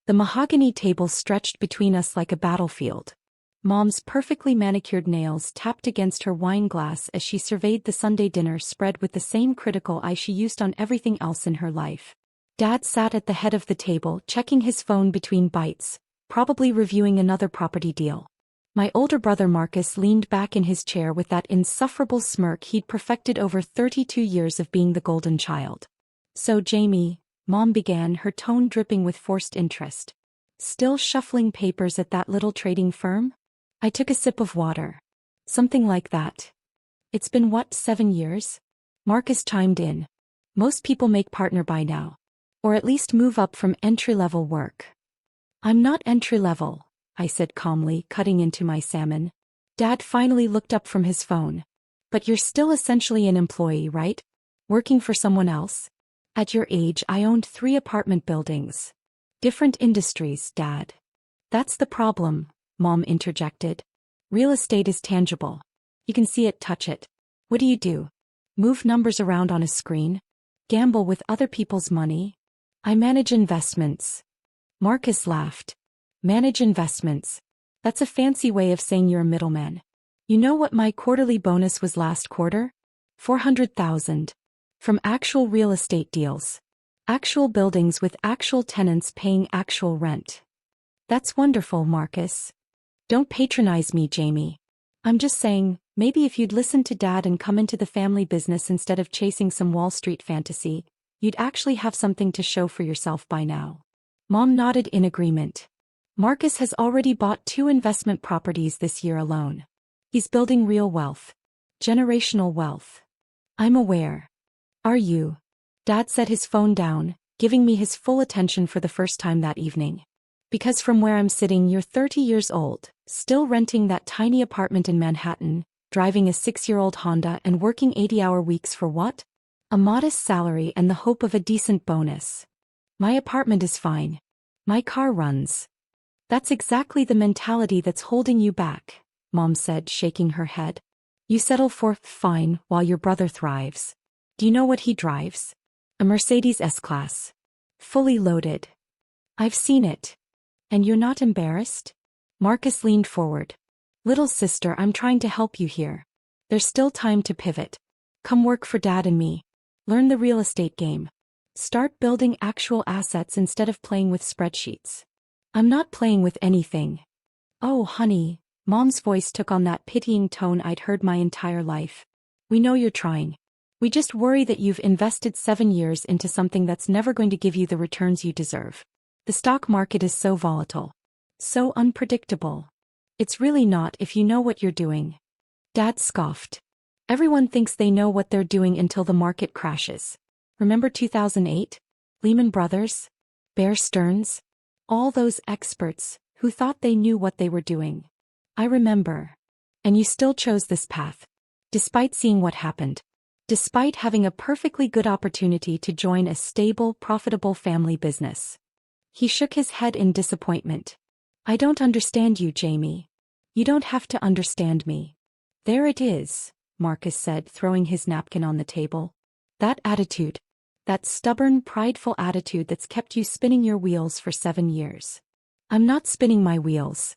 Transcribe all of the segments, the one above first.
The mahogany table stretched between us like a battlefield. Mom's perfectly manicured nails tapped against her wine glass as she surveyed the Sunday dinner spread with the same critical eye she used on everything else in her life. Dad sat at the head of the table, checking his phone between bites, probably reviewing another property deal. My older brother Marcus leaned back in his chair with that insufferable smirk he'd perfected over 32 years of being the golden child. "So Jamie," Mom began, her tone dripping with forced interest. "Still shuffling papers at that little trading firm?" I took a sip of water. "Something like that." "It's been what, 7 years?" Marcus chimed in. "Most people make partner by now. Or at least move up from entry-level work." "I'm not entry-level," I said calmly, cutting into my salmon. Dad finally looked up from his phone. "But you're still essentially an employee, right? Working for someone else?" "At your age I owned 3 apartment buildings. Different industries, Dad." "That's the problem," Mom interjected. "Real estate is tangible. You can see it, touch it. What do? Move numbers around on a screen? Gamble with other people's money?" "I manage investments." Marcus laughed. "Manage investments? That's a fancy way of saying you're a middleman. You know what my quarterly bonus was last quarter? 400,000. From actual real estate deals. Actual buildings with actual tenants paying actual rent." "That's wonderful, Marcus." "Don't patronize me, Jamie. I'm just saying, maybe if you'd listen to Dad and come into the family business instead of chasing some Wall Street fantasy, you'd actually have something to show for yourself by now." Mom nodded in agreement. "Marcus has already bought 2 investment properties this year alone. He's building real wealth. Generational wealth." "I'm aware." "Are you?" Dad set his phone down, giving me his full attention for the first time that evening. "Because from where I'm sitting you're 30 years old, still renting that tiny apartment in Manhattan, driving a 6-year-old Honda and working 80-hour weeks for what? A modest salary and the hope of a decent bonus." "My apartment is fine. My car runs." "That's exactly the mentality that's holding you back," Mom said, shaking her head. "You settle for fine while your brother thrives. Do you know what he drives? A Mercedes S-Class. Fully loaded." "I've seen it." "And you're not embarrassed?" Marcus leaned forward. "Little sister, I'm trying to help you here. There's still time to pivot. Come work for Dad and me. Learn the real estate game. Start building actual assets instead of playing with spreadsheets." "I'm not playing with anything." "Oh, honey," Mom's voice took on that pitying tone I'd heard my entire life. "We know you're trying. We just worry that you've invested 7 years into something that's never going to give you the returns you deserve. The stock market is so volatile. So unpredictable. It's really not if you know what you're doing." Dad scoffed. "Everyone thinks they know what they're doing until the market crashes. Remember 2008? Lehman Brothers? Bear Stearns? All those experts who thought they knew what they were doing. I remember. And you still chose this path. Despite seeing what happened. Despite having a perfectly good opportunity to join a stable, profitable family business." He shook his head in disappointment. "I don't understand you, Jamie. You don't have to understand me." "There it is," Marcus said, throwing his napkin on the table. "That attitude. That stubborn, prideful attitude that's kept you spinning your wheels for 7 years. I'm not spinning my wheels."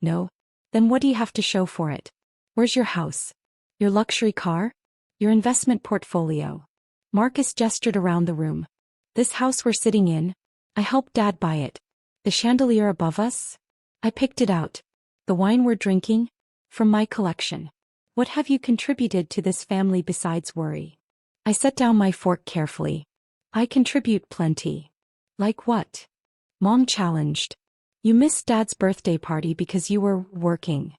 "No? Then what do you have to show for it? Where's your house? Your luxury car? Your investment portfolio?" Marcus gestured around the room. "This house we're sitting in, I helped Dad buy it. The chandelier above us? I picked it out. The wine we're drinking? From my collection. What have you contributed to this family besides worry?" I set down my fork carefully. "I contribute plenty." "Like what?" Mom challenged. "You missed Dad's birthday party because you were working.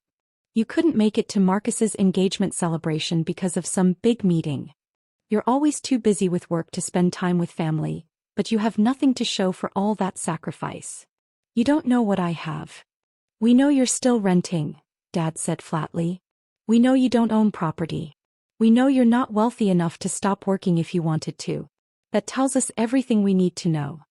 You couldn't make it to Marcus's engagement celebration because of some big meeting. You're always too busy with work to spend time with family, but you have nothing to show for all that sacrifice. You don't know what I have." "We know you're still renting," Dad said flatly. "We know you don't own property. We know you're not wealthy enough to stop working if you wanted to. That tells us everything we need to know."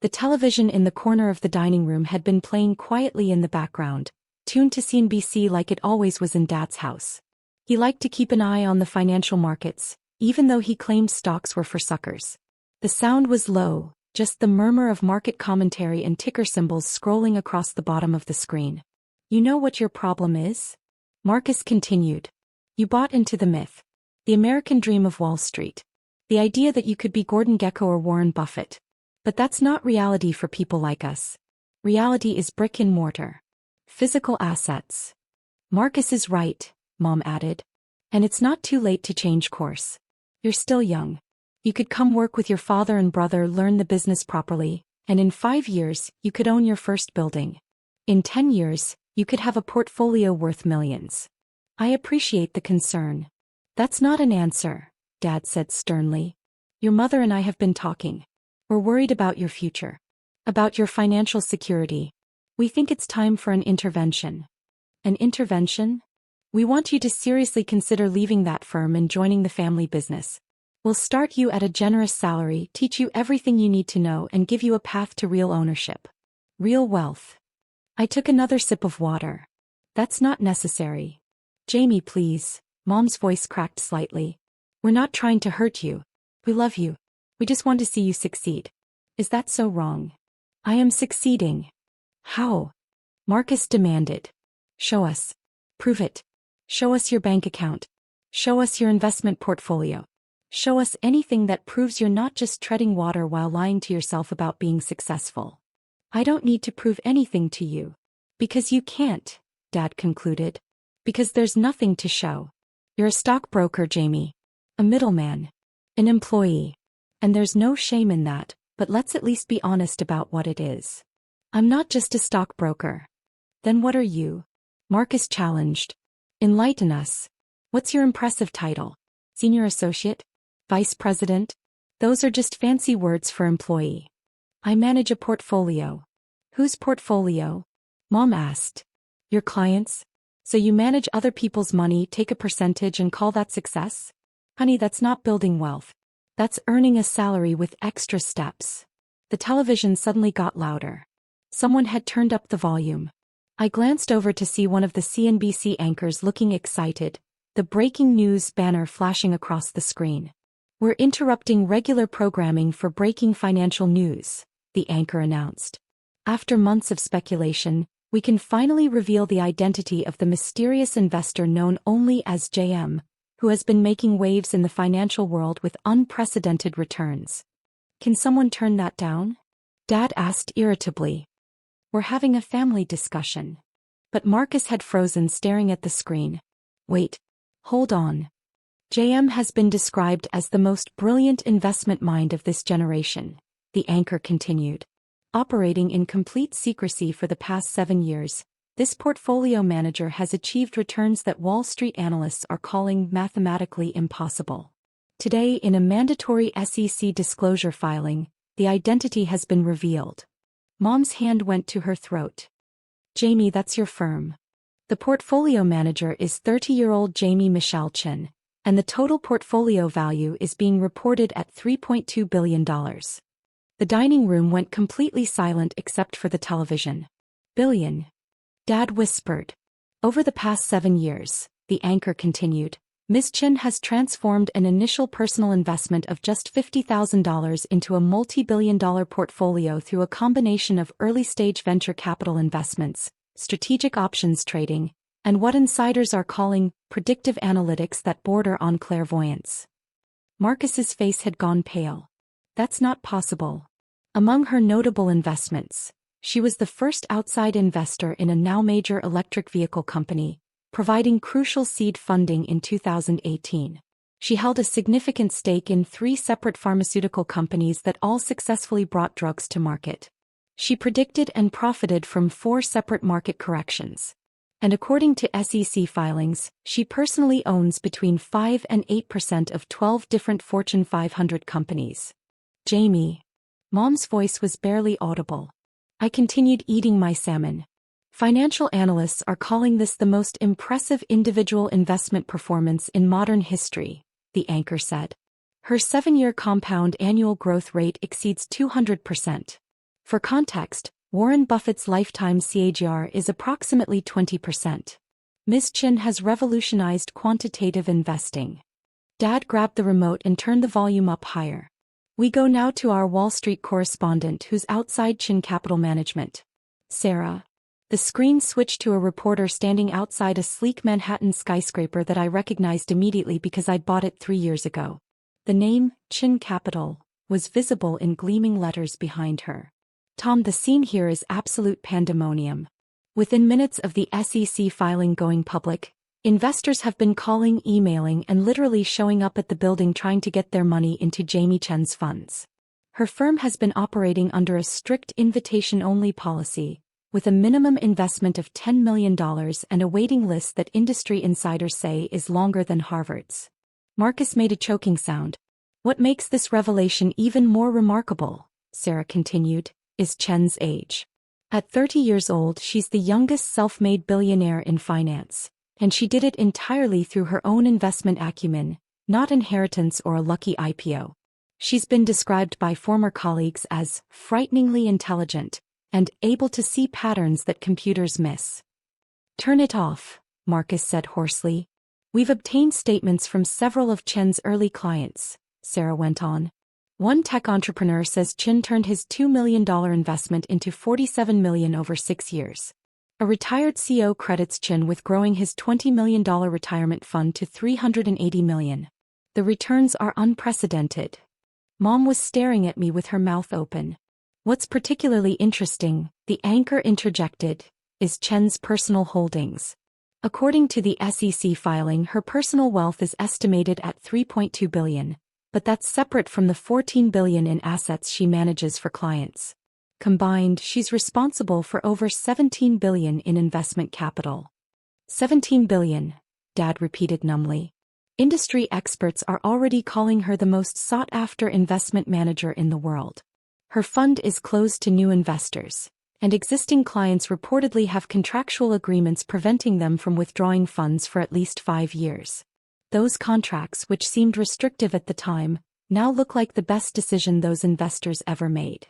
The television in the corner of the dining room had been playing quietly in the background, tuned to CNBC like it always was in Dad's house. He liked to keep an eye on the financial markets, even though he claimed stocks were for suckers. The sound was low, Just the murmur of market commentary and ticker symbols scrolling across the bottom of the screen. You know what your problem is? Marcus continued. You bought into the myth. The American dream of Wall Street. The idea that you could be Gordon Gekko or Warren Buffett. But that's not reality for people like us. Reality is brick and mortar. Physical assets. Marcus is right, Mom added. And it's not too late to change course. You're still young. You could come work with your father and brother, learn the business properly, and in 5 years, you could own your first building. In 10 years, you could have a portfolio worth millions. I appreciate the concern. That's not an answer, Dad said sternly. Your mother and I have been talking. We're worried about your future. About your financial security. We think it's time for an intervention. An intervention? We want you to seriously consider leaving that firm and joining the family business. We'll start you at a generous salary, teach you everything you need to know, and give you a path to real ownership. Real wealth. I took another sip of water. That's not necessary. Jamie, please. Mom's voice cracked slightly. We're not trying to hurt you. We love you. We just want to see you succeed. Is that so wrong? I am succeeding. How? Marcus demanded. Show us. Prove it. Show us your bank account. Show us your investment portfolio. Show us anything that proves you're not just treading water while lying to yourself about being successful. I don't need to prove anything to you. Because you can't, Dad concluded. Because there's nothing to show. You're a stockbroker, Jamie. A middleman. An employee. And there's no shame in that, but let's at least be honest about what it is. I'm not just a stockbroker. Then what are you? Marcus challenged. Enlighten us. What's your impressive title? Senior associate? Vice president? Those are just fancy words for employee. I manage a portfolio. Whose portfolio? Mom asked. Your clients? So you manage other people's money, take a percentage, and call that success? Honey, that's not building wealth. That's earning a salary with extra steps. The television suddenly got louder. Someone had turned up the volume. I glanced over to see one of the CNBC anchors looking excited, the breaking news banner flashing across the screen. We're interrupting regular programming for breaking financial news, the anchor announced. After months of speculation, we can finally reveal the identity of the mysterious investor known only as JM, who has been making waves in the financial world with unprecedented returns. Can someone turn that down? Dad asked irritably. We're having a family discussion. But Marcus had frozen, staring at the screen. Wait. Hold on. JM has been described as the most brilliant investment mind of this generation, the anchor continued. Operating in complete secrecy for the past 7 years, this portfolio manager has achieved returns that Wall Street analysts are calling mathematically impossible. Today, in a mandatory SEC disclosure filing, the identity has been revealed. Mom's hand went to her throat. Jamie, that's your firm. The portfolio manager is 30-year-old Jamie Michelle Chin, and the total portfolio value is being reported at $3.2 billion. The dining room went completely silent except for the television. Billion. Dad whispered. Over the past 7 years, the anchor continued, Ms. Chin has transformed an initial personal investment of just $50,000 into a multi-billion-dollar portfolio through a combination of early-stage venture capital investments, strategic options trading, and what insiders are calling predictive analytics that border on clairvoyance. Marcus's face had gone pale. That's not possible. Among her notable investments, she was the first outside investor in a now major electric vehicle company, providing crucial seed funding in 2018. She held a significant stake in 3 separate pharmaceutical companies that all successfully brought drugs to market. She predicted and profited from 4 separate market corrections. And according to SEC filings, she personally owns between 5 and 8% of 12 different Fortune 500 companies. Jamie. Mom's voice was barely audible. I continued eating my salmon. Financial analysts are calling this the most impressive individual investment performance in modern history, the anchor said. Her 7-year compound annual growth rate exceeds 200%. For context, Warren Buffett's lifetime CAGR is approximately 20%. Ms. Chin has revolutionized quantitative investing. Dad grabbed the remote and turned the volume up higher. We go now to our Wall Street correspondent who's outside Chin Capital Management. Sarah. The screen switched to a reporter standing outside a sleek Manhattan skyscraper that I recognized immediately because I'd bought it 3 years ago. The name, Chin Capital, was visible in gleaming letters behind her. Tom, the scene here is absolute pandemonium. Within minutes of the SEC filing going public, investors have been calling, emailing, and literally showing up at the building trying to get their money into Jamie Chen's funds. Her firm has been operating under a strict invitation-only policy, with a minimum investment of $10 million and a waiting list that industry insiders say is longer than Harvard's. Marcus made a choking sound. What makes this revelation even more remarkable, Sarah continued, is Chen's age. At 30 years old, she's the youngest self-made billionaire in finance, and she did it entirely through her own investment acumen, not inheritance or a lucky IPO. She's been described by former colleagues as frighteningly intelligent and able to see patterns that computers miss. Turn it off, Marcus said hoarsely. We've obtained statements from several of Chen's early clients, Sarah went on. One tech entrepreneur says Chen turned his $2 million investment into $47 million over 6 years. A retired CEO credits Chen with growing his $20 million retirement fund to $380 million. The returns are unprecedented. Mom was staring at me with her mouth open. What's particularly interesting, the anchor interjected, is Chen's personal holdings. According to the SEC filing, her personal wealth is estimated at $3.2 billion, but that's separate from the $14 billion in assets she manages for clients. Combined, she's responsible for over $17 billion in investment capital. $17 billion, Dad repeated numbly. Industry experts are already calling her the most sought-after investment manager in the world. Her fund is closed to new investors, and existing clients reportedly have contractual agreements preventing them from withdrawing funds for at least 5 years. Those contracts, which seemed restrictive at the time, now look like the best decision those investors ever made.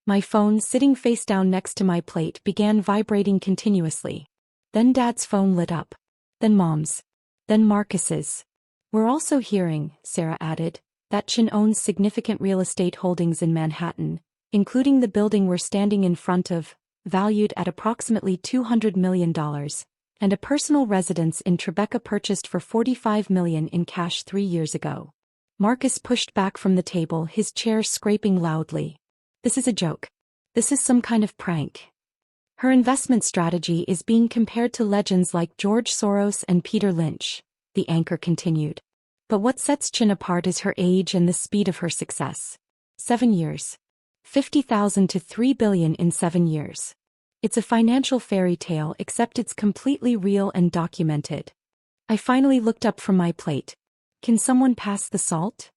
My phone, sitting face down next to my plate, began vibrating continuously. Then Dad's phone lit up. Then Mom's. Then Marcus's. We're also hearing, Sarah added, that Chen owns significant real estate holdings in Manhattan, including the building we're standing in front of, valued at approximately $200 million, and a personal residence in Tribeca purchased for $45 million in cash 3 years ago. Marcus pushed back from the table, his chair scraping loudly. This is a joke. This is some kind of prank. Her investment strategy is being compared to legends like George Soros and Peter Lynch, the anchor continued. But what sets Chen apart is her age and the speed of her success. 7 years. 50,000 to $3 billion in 7 years. It's a financial fairy tale, except it's completely real and documented. I finally looked up from my plate. Can someone pass the salt?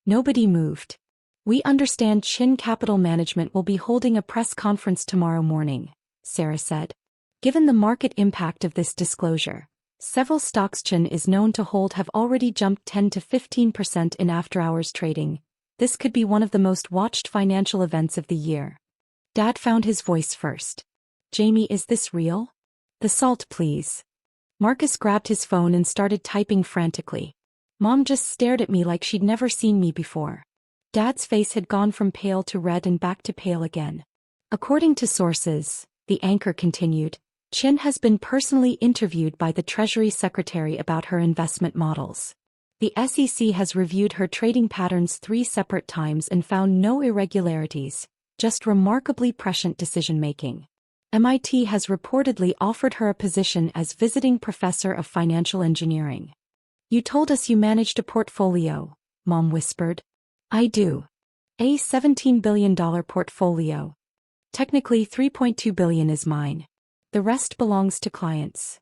Nobody moved. We understand Chin Capital Management will be holding a press conference tomorrow morning, Sarah said. Given the market impact of this disclosure, several stocks Chin is known to hold have already jumped 10 to 15% in after-hours trading. This could be one of the most watched financial events of the year. Dad found his voice first. Jamie, is this real? The salt, please. Marcus grabbed his phone and started typing frantically. Mom just stared at me like she'd never seen me before. Dad's face had gone from pale to red and back to pale again. According to sources, the anchor continued, Chen has been personally interviewed by the Treasury Secretary about her investment models. The SEC has reviewed her trading patterns 3 separate times and found no irregularities, just remarkably prescient decision-making. MIT has reportedly offered her a position as visiting professor of financial engineering. You told us you managed a portfolio, Mom whispered. I do. A $17 billion portfolio. Technically $3.2 billion is mine. The rest belongs to clients.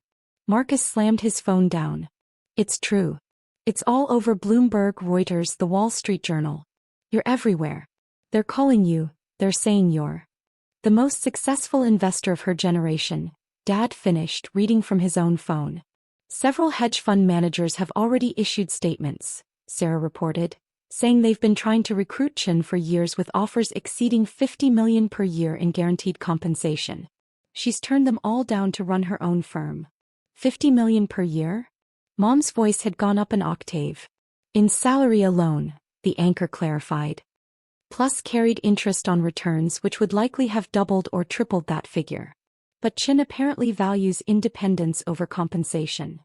Marcus slammed his phone down. It's true. It's all over Bloomberg, Reuters, the Wall Street Journal. You're everywhere. They're calling you, they're saying you're the most successful investor of her generation, Dad finished, reading from his own phone. Several hedge fund managers have already issued statements, Sarah reported, saying they've been trying to recruit Chen for years with offers exceeding $50 million per year in guaranteed compensation. She's turned them all down to run her own firm. $50 million per year? Mom's voice had gone up an octave. In salary alone, the anchor clarified. plus carried interest on returns which would likely have doubled or tripled that figure. But Chin apparently values independence over compensation.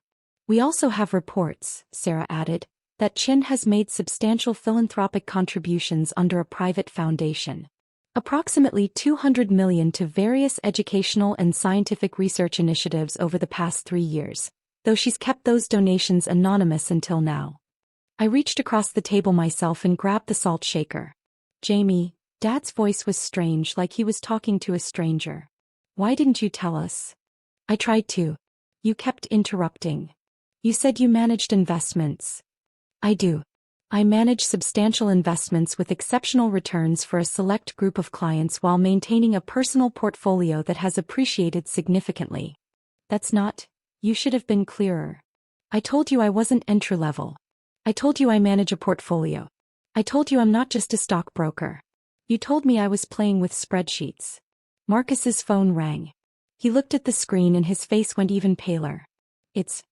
We also have reports, Sarah added, that Chin has made substantial philanthropic contributions under a private foundation. Approximately $200 million to various educational and scientific research initiatives over the past 3 years, though she's kept those donations anonymous until now. I reached across the table myself and grabbed the salt shaker. Jamie, Dad's voice was strange, like he was talking to a stranger. Why didn't you tell us? I tried to. You kept interrupting. You said you managed investments. I do. I manage substantial investments with exceptional returns for a select group of clients while maintaining a personal portfolio that has appreciated significantly. That's not. You should have been clearer. I told you I wasn't entry-level. I told you I manage a portfolio. I told you I'm not just a stockbroker. You told me I was playing with spreadsheets. Marcus's phone rang. He looked at the screen and his face went even paler. It's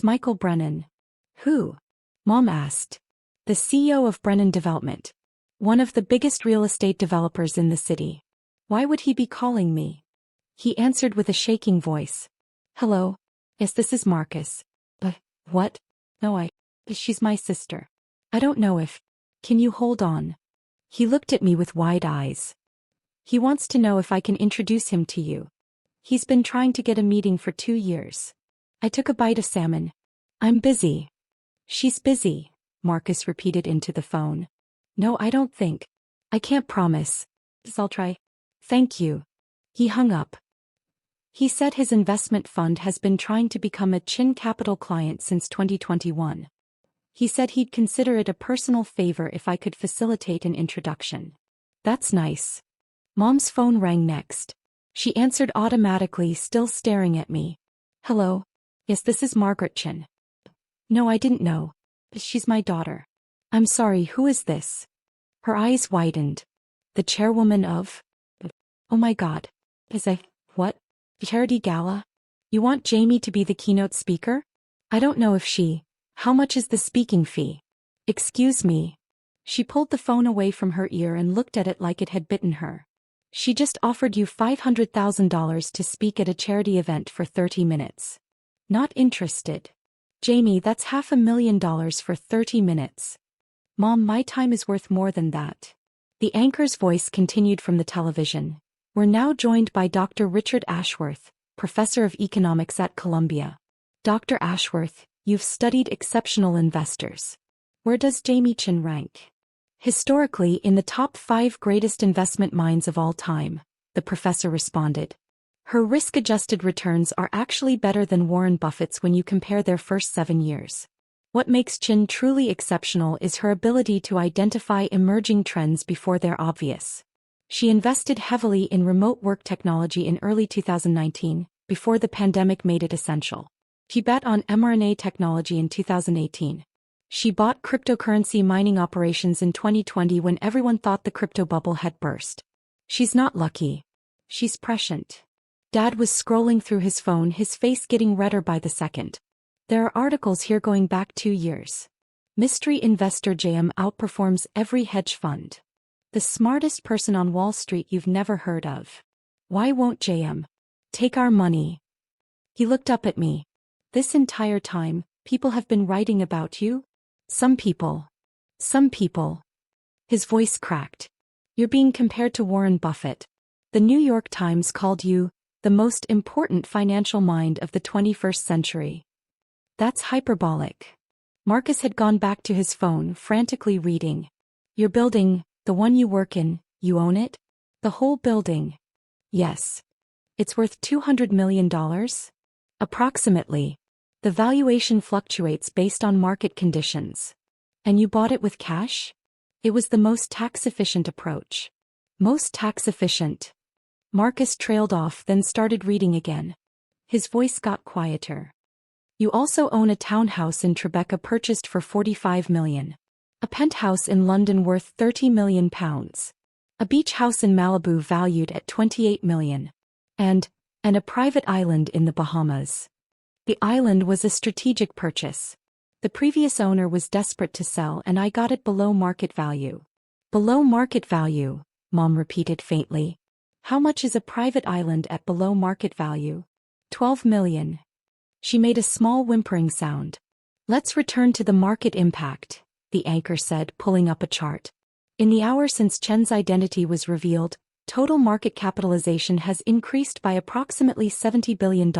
Michael Brennan. Who? Mom asked. The CEO of Brennan Development. One of the biggest real estate developers in the city. Why would he be calling me? He answered with a shaking voice. Hello. Yes, this is Marcus. What? No, she's my sister. I don't know if. Can you hold on? He looked at me with wide eyes. He wants to know if I can introduce him to you. He's been trying to get a meeting for 2 years. I took a bite of salmon. I'm busy. She's busy, Marcus repeated into the phone. No, I don't think. I can't promise. I'll try. Thank you. He hung up. He said his investment fund has been trying to become a Chin Capital client since 2021. He said he'd consider it a personal favor if I could facilitate an introduction. That's nice. Mom's phone rang next. She answered automatically, still staring at me. Hello. Yes, this is Margaret Chin. No, I didn't know. She's my daughter. I'm sorry, who is this? Her eyes widened. The chairwoman of? Oh my God. What? Charity gala? You want Jamie to be the keynote speaker? I don't know if she. How much is the speaking fee? Excuse me. She pulled the phone away from her ear and looked at it like it had bitten her. She just offered you $500,000 to speak at a charity event for 30 minutes. Not interested. Jamie, that's $500,000 for 30 minutes. Mom, my time is worth more than that. The anchor's voice continued from the television. We're now joined by Dr. Richard Ashworth, professor of economics at Columbia. Dr. Ashworth, you've studied exceptional investors. Where does Jamie Chin rank? Historically, in the top 5 greatest investment minds of all time, the professor responded. Her risk-adjusted returns are actually better than Warren Buffett's when you compare their first 7 years. What makes Chin truly exceptional is her ability to identify emerging trends before they're obvious. She invested heavily in remote work technology in early 2019, before the pandemic made it essential. She bet on mRNA technology in 2018. She bought cryptocurrency mining operations in 2020 when everyone thought the crypto bubble had burst. She's not lucky. She's prescient. Dad was scrolling through his phone, his face getting redder by the second. There are articles here going back 2 years. Mystery investor JM outperforms every hedge fund. The smartest person on Wall Street you've never heard of. Why won't JM take our money? He looked up at me. This entire time, people have been writing about you? Some people. His voice cracked. You're being compared to Warren Buffett. The New York Times called you the most important financial mind of the 21st century. That's hyperbolic. Marcus had gone back to his phone, frantically reading. Your building, the one you work in, you own it? The whole building? Yes. It's worth $200 million? Approximately. The valuation fluctuates based on market conditions. And you bought it with cash? It was the most tax-efficient approach. Most tax-efficient. Marcus trailed off, then started reading again. His voice got quieter. You also own a townhouse in Tribeca purchased for $45 million. A penthouse in London worth £30 million. A beach house in Malibu valued at $28 million. And a private island in the Bahamas. The island was a strategic purchase. The previous owner was desperate to sell and I got it below market value. Below market value, Mom repeated faintly. How much is a private island at below market value? 12 million. She made a small whimpering sound. Let's return to the market impact, the anchor said, pulling up a chart. In the hour since Chen's identity was revealed, total market capitalization has increased by approximately $70 billion,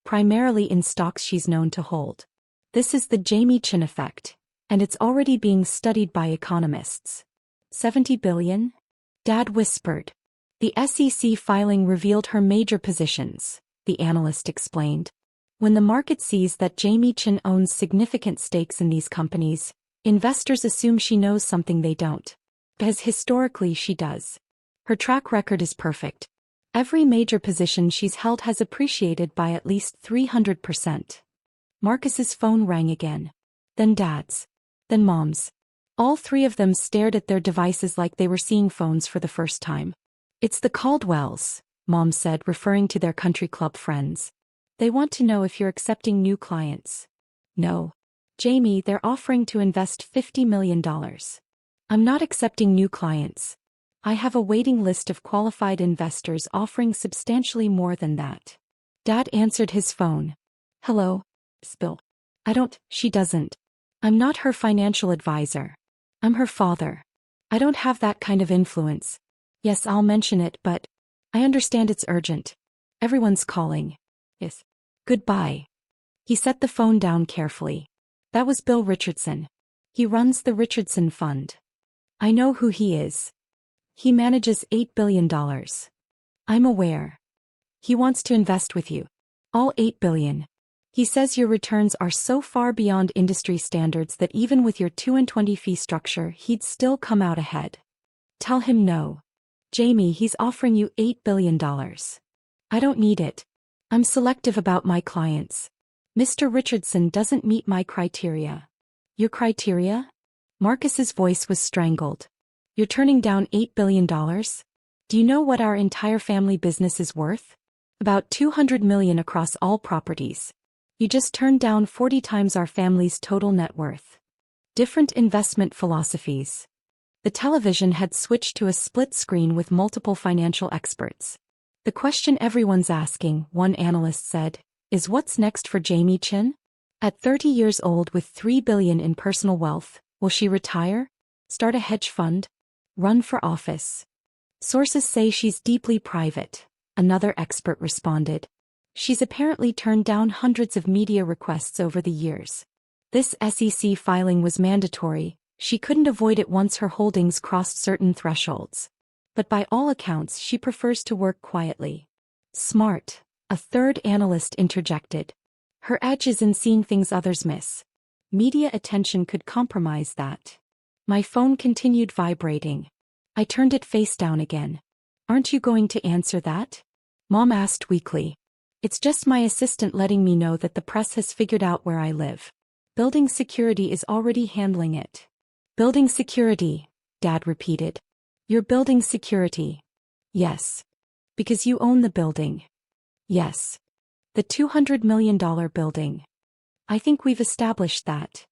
primarily in stocks she's known to hold. This is the Jamie Chen effect, and it's already being studied by economists. 70 billion? Dad whispered. The SEC filing revealed her major positions, the analyst explained. When the market sees that Jamie Chen owns significant stakes in these companies, investors assume she knows something they don't. Because historically she does. Her track record is perfect. Every major position she's held has appreciated by at least 300%. Marcus's phone rang again. Then Dad's. Then Mom's. All three of them stared at their devices like they were seeing phones for the first time. It's the Caldwells, Mom said, referring to their country club friends. They want to know if you're accepting new clients. No. Jamie, they're offering to invest $50 million. I'm not accepting new clients. I have a waiting list of qualified investors offering substantially more than that. Dad answered his phone. Hello, Bill. She doesn't. I'm not her financial advisor. I'm her father. I don't have that kind of influence. Yes, I'll mention it, but I understand it's urgent. Everyone's calling. Yes. Goodbye. He set the phone down carefully. That was Bill Richardson. He runs the Richardson Fund. I know who he is. He manages $8 billion. I'm aware. He wants to invest with you. All $8 billion. He says your returns are so far beyond industry standards that even with your 2-and-20 fee structure, he'd still come out ahead. Tell him no. Jamie, he's offering you $8 billion. I don't need it. I'm selective about my clients. Mr. Richardson doesn't meet my criteria. Your criteria? Marcus's voice was strangled. You're turning down $8 billion? Do you know what our entire family business is worth? About $200 million across all properties. You just turned down 40 times our family's total net worth. Different investment philosophies. The television had switched to a split screen with multiple financial experts. The question everyone's asking, one analyst said, is what's next for Jamie Chen? At 30 years old with $3 billion in personal wealth, will she retire? Start a hedge fund? Run for office? Sources say she's deeply private, another expert responded. She's apparently turned down hundreds of media requests over the years. This SEC filing was mandatory, she couldn't avoid it once her holdings crossed certain thresholds. But by all accounts she prefers to work quietly. Smart, a third analyst interjected. Her edge is in seeing things others miss. Media attention could compromise that. My phone continued vibrating. I turned it face down again. Aren't you going to answer that? Mom asked weakly. It's just my assistant letting me know that the press has figured out where I live. Building security is already handling it. Building security, Dad repeated. You're building security. Yes. Because you own the building. Yes. The $200 million building. I think we've established that.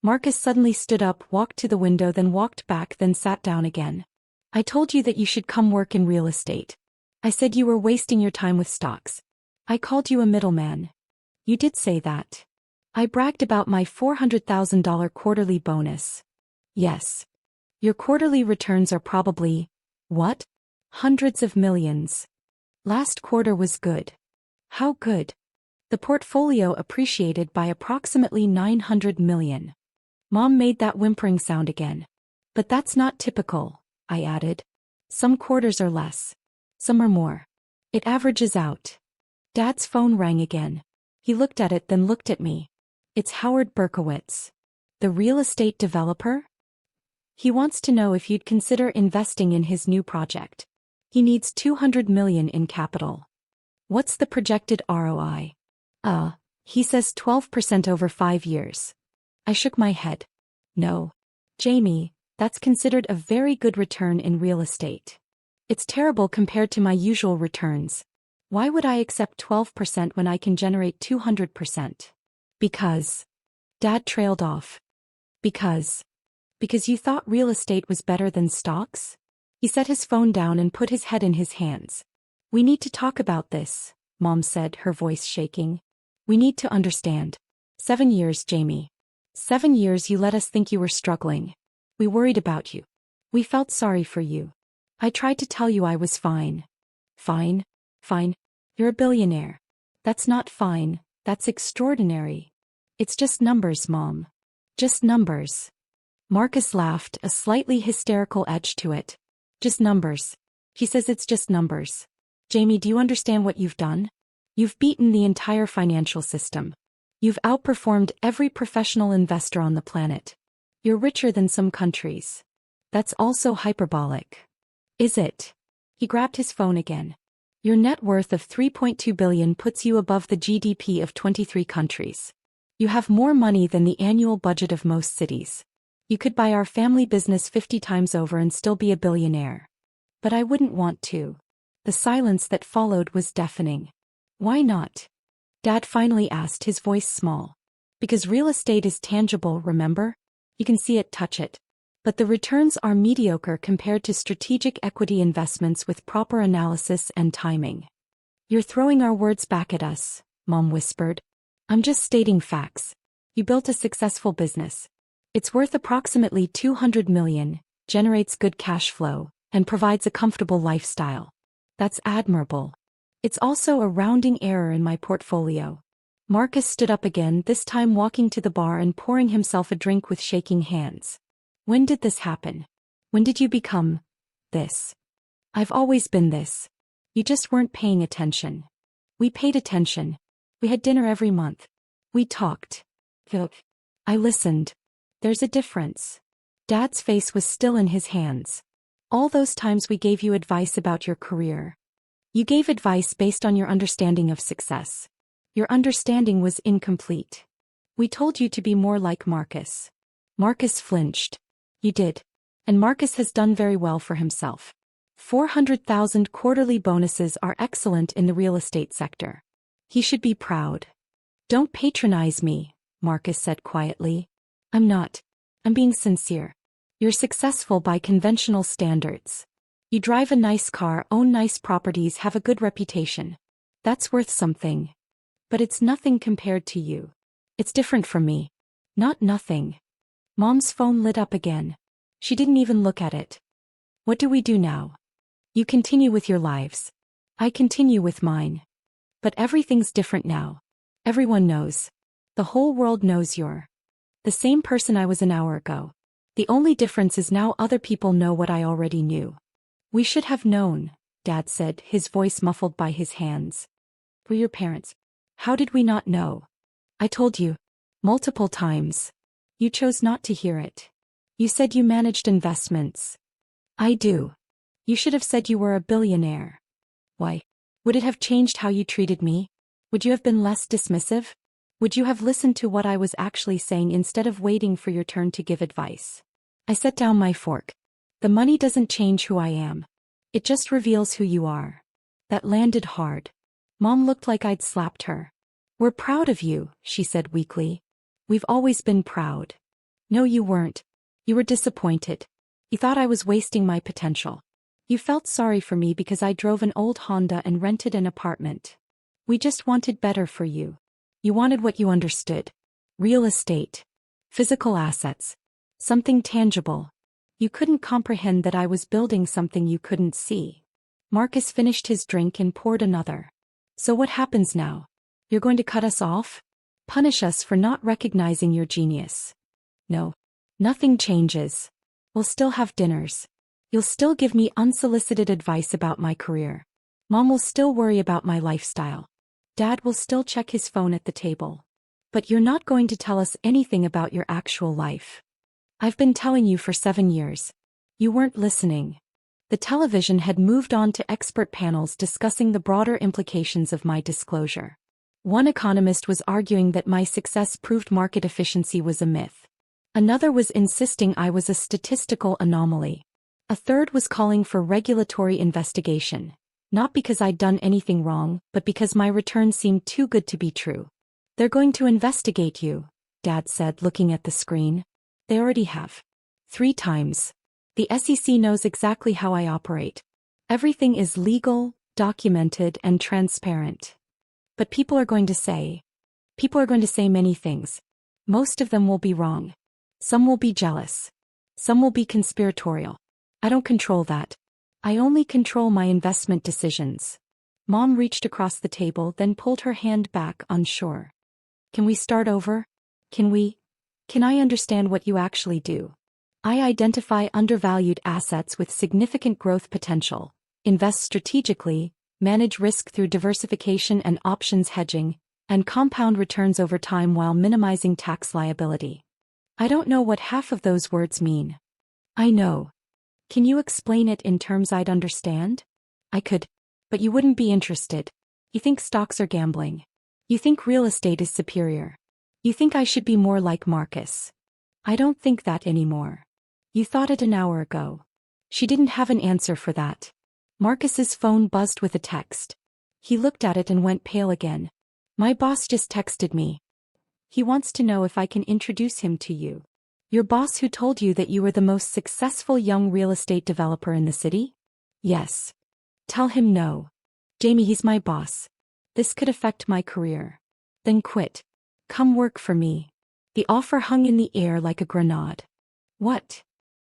Marcus suddenly stood up, walked to the window, then walked back, then sat down again. I told you that you should come work in real estate. I said you were wasting your time with stocks. I called you a middleman. You did say that. I bragged about my $400,000 quarterly bonus. Yes. Your quarterly returns are probably, what? Hundreds of millions. Last quarter was good. How good? The portfolio appreciated by approximately $900 million. Mom made that whimpering sound again. But that's not typical, I added. Some quarters are less. Some are more. It averages out. Dad's phone rang again. He looked at it, then looked at me. It's Howard Berkowitz. The real estate developer? He wants to know if you'd consider investing in his new project. He needs $200 million in capital. What's the projected ROI? He says 12% over 5 years. I shook my head. No. Jamie, that's considered a very good return in real estate. It's terrible compared to my usual returns. Why would I accept 12% when I can generate 200%? Because. Dad trailed off. Because. Because you thought real estate was better than stocks? He set his phone down and put his head in his hands. We need to talk about this, Mom said, her voice shaking. We need to understand. 7 years, Jamie. 7 years you let us think you were struggling. We worried about you. We felt sorry for you. I tried to tell you I was fine. Fine? Fine? You're a billionaire. That's not fine, that's extraordinary. It's just numbers, Mom. Just numbers. Marcus laughed, a slightly hysterical edge to it. Just numbers. He says it's just numbers. Jamie, do you understand what you've done? You've beaten the entire financial system. You've outperformed every professional investor on the planet. You're richer than some countries. That's also hyperbolic. Is it? He grabbed his phone again. Your net worth of $3.2 billion puts you above the GDP of 23 countries. You have more money than the annual budget of most cities. You could buy our family business 50 times over and still be a billionaire. But I wouldn't want to. The silence that followed was deafening. Why not? Dad finally asked, his voice small. Because real estate is tangible, remember? You can see it, touch it. But the returns are mediocre compared to strategic equity investments with proper analysis and timing. You're throwing our words back at us, Mom whispered. I'm just stating facts. You built a successful business. It's worth approximately $200 million, generates good cash flow, and provides a comfortable lifestyle. That's admirable. It's also a rounding error in my portfolio. Marcus stood up again, this time walking to the bar and pouring himself a drink with shaking hands. When did this happen? When did you become this? I've always been this. You just weren't paying attention. We paid attention. We had dinner every month. We talked. I listened. There's a difference. Dad's face was still in his hands. All those times we gave you advice about your career. You gave advice based on your understanding of success. Your understanding was incomplete. We told you to be more like Marcus. Marcus flinched. You did. And Marcus has done very well for himself. 400,000 quarterly bonuses are excellent in the real estate sector. He should be proud. Don't patronize me, Marcus said quietly. I'm not. I'm being sincere. You're successful by conventional standards. You drive a nice car, own nice properties, have a good reputation. That's worth something. But it's nothing compared to you. It's different from me. Not nothing. Mom's phone lit up again. She didn't even look at it. What do we do now? You continue with your lives. I continue with mine. But everything's different now. Everyone knows. The whole world knows you're the same person I was an hour ago. The only difference is now other people know what I already knew. We should have known, Dad said, his voice muffled by his hands. We're your parents. How did we not know? I told you. Multiple times. You chose not to hear it. You said you managed investments. I do. You should have said you were a billionaire. Why? Would it have changed how you treated me? Would you have been less dismissive? Would you have listened to what I was actually saying instead of waiting for your turn to give advice? I set down my fork. The money doesn't change who I am. It just reveals who you are. That landed hard. Mom looked like I'd slapped her. We're proud of you, she said weakly. We've always been proud. No, you weren't. You were disappointed. You thought I was wasting my potential. You felt sorry for me because I drove an old Honda and rented an apartment. We just wanted better for you. You wanted what you understood. Real estate. Physical assets. Something tangible. You couldn't comprehend that I was building something you couldn't see. Marcus finished his drink and poured another. So what happens now? You're going to cut us off? Punish us for not recognizing your genius? No. Nothing changes. We'll still have dinners. You'll still give me unsolicited advice about my career. Mom will still worry about my lifestyle. Dad will still check his phone at the table. But you're not going to tell us anything about your actual life. I've been telling you for 7 years. You weren't listening. The television had moved on to expert panels discussing the broader implications of my disclosure. One economist was arguing that my success proved market efficiency was a myth. Another was insisting I was a statistical anomaly. A third was calling for regulatory investigation, not because I'd done anything wrong, but because my return seemed too good to be true. They're going to investigate you, Dad said, looking at the screen. They already have. 3 times. The SEC knows exactly how I operate. Everything is legal, documented, and transparent. But people are going to say many things. Most of them will be wrong. Some will be jealous. Some will be conspiratorial. I don't control that. I only control my investment decisions. Mom reached across the table, then pulled her hand back, unsure. Can we start over? Can I understand what you actually do? I identify undervalued assets with significant growth potential, invest strategically, manage risk through diversification and options hedging, and compound returns over time while minimizing tax liability. I don't know what half of those words mean. I know. Can you explain it in terms I'd understand? I could, but you wouldn't be interested. You think stocks are gambling. You think real estate is superior. You think I should be more like Marcus. I don't think that anymore. You thought it an hour ago. She didn't have an answer for that. Marcus's phone buzzed with a text. He looked at it and went pale again. My boss just texted me. He wants to know if I can introduce him to you. Your boss who told you that you were the most successful young real estate developer in the city? Yes. Tell him no. Jamie, he's my boss. This could affect my career. Then quit. Come work for me. The offer hung in the air like a grenade. What?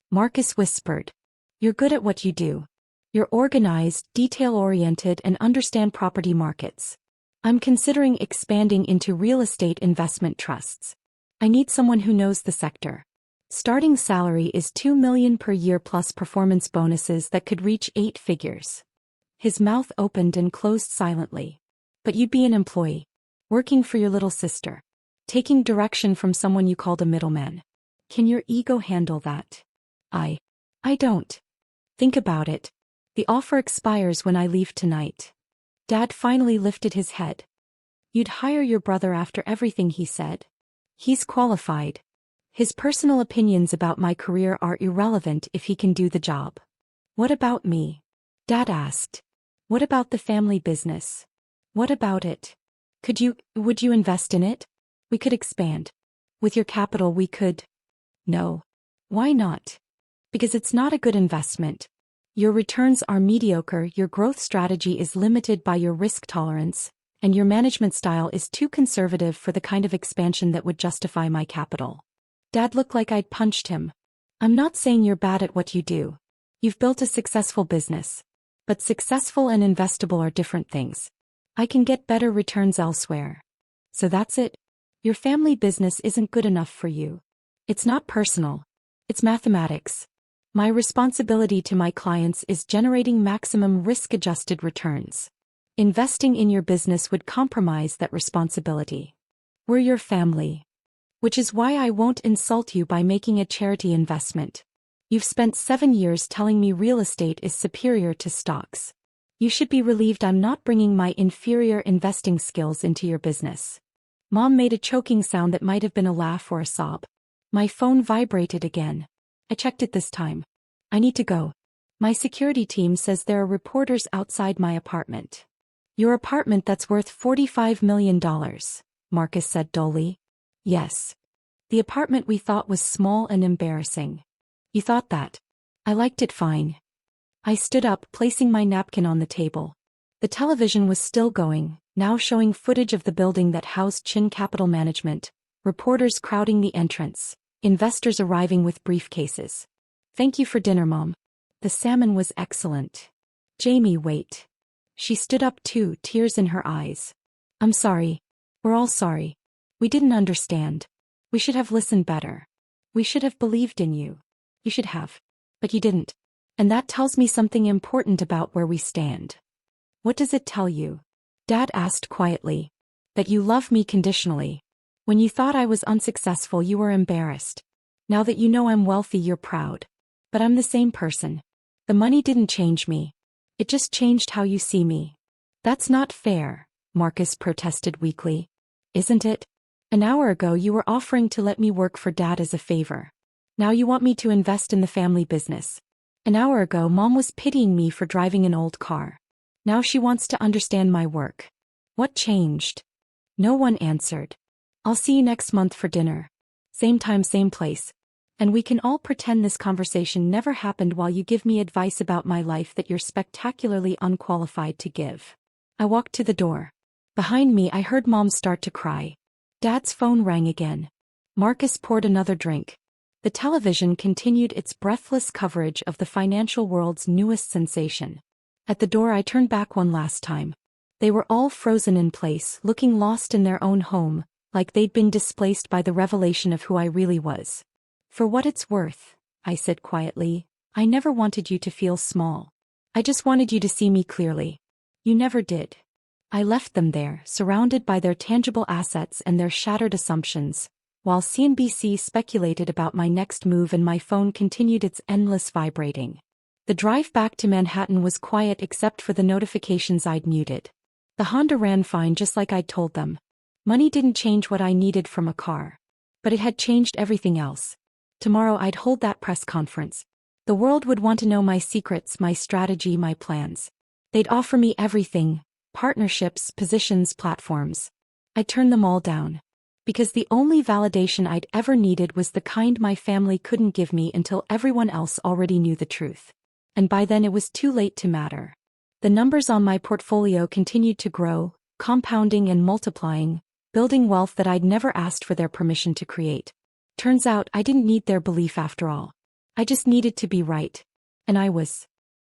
Marcus whispered. You're good at what you do. You're organized, detail-oriented, and understand property markets. I'm considering expanding into real estate investment trusts. I need someone who knows the sector. Starting salary is $2 million per year plus performance bonuses that could reach 8 figures. His mouth opened and closed silently. But you'd be an employee. Working for your little sister. Taking direction from someone you called a middleman. Can your ego handle that? I don't. Think about it. The offer expires when I leave tonight. Dad finally lifted his head. You'd hire your brother after everything he said? He's qualified. His personal opinions about my career are irrelevant if he can do the job. What about me? Dad asked. What about the family business? What about it? Would you invest in it? We could expand. With your capital we could. No. Why not? Because it's not a good investment. Your returns are mediocre, your growth strategy is limited by your risk tolerance, and your management style is too conservative for the kind of expansion that would justify my capital. Dad looked like I'd punched him. I'm not saying you're bad at what you do. You've built a successful business. But successful and investable are different things. I can get better returns elsewhere. So that's it? Your family business isn't good enough for you. It's not personal. It's mathematics. My responsibility to my clients is generating maximum risk-adjusted returns. Investing in your business would compromise that responsibility. We're your family. Which is why I won't insult you by making a charity investment. You've spent 7 years telling me real estate is superior to stocks. You should be relieved I'm not bringing my inferior investing skills into your business. Mom made a choking sound that might have been a laugh or a sob. My phone vibrated again. I checked it this time. I need to go. My security team says there are reporters outside my apartment. Your apartment that's worth $45 million, Marcus said dully. Yes. The apartment we thought was small and embarrassing. You thought that. I liked it fine. I stood up, placing my napkin on the table. The television was still going, now showing footage of the building that housed Chin Capital Management, reporters crowding the entrance, investors arriving with briefcases. Thank you for dinner, Mom. The salmon was excellent. Jamie, wait. She stood up too, tears in her eyes. I'm sorry. We're all sorry. We didn't understand. We should have listened better. We should have believed in you. You should have. But you didn't. And that tells me something important about where we stand. What does it tell you? Dad asked quietly. That you love me conditionally. When you thought I was unsuccessful, you were embarrassed. Now that you know I'm wealthy, you're proud. But I'm the same person. The money didn't change me. It just changed how you see me. That's not fair, Marcus protested weakly. Isn't it? An hour ago you were offering to let me work for Dad as a favor. Now you want me to invest in the family business. An hour ago Mom was pitying me for driving an old car. Now she wants to understand my work. What changed? No one answered. I'll see you next month for dinner. Same time, same place. And we can all pretend this conversation never happened while you give me advice about my life that you're spectacularly unqualified to give. I walked to the door. Behind me I heard Mom start to cry. Dad's phone rang again. Marcus poured another drink. The television continued its breathless coverage of the financial world's newest sensation. At the door I turned back one last time. They were all frozen in place, looking lost in their own home, like they'd been displaced by the revelation of who I really was. For what it's worth, I said quietly, I never wanted you to feel small. I just wanted you to see me clearly. You never did. I left them there, surrounded by their tangible assets and their shattered assumptions, while CNBC speculated about my next move and my phone continued its endless vibrating. The drive back to Manhattan was quiet except for the notifications I'd muted. The Honda ran fine just like I'd told them. Money didn't change what I needed from a car. But it had changed everything else. Tomorrow I'd hold that press conference. The world would want to know my secrets, my strategy, my plans. They'd offer me everything, partnerships, positions, platforms. I'd turn them all down. Because the only validation I'd ever needed was the kind my family couldn't give me until everyone else already knew the truth. And by then it was too late to matter. The numbers on my portfolio continued to grow, compounding and multiplying, building wealth that I'd never asked for their permission to create. Turns out I didn't need their belief after all. I just needed to be right. And I was.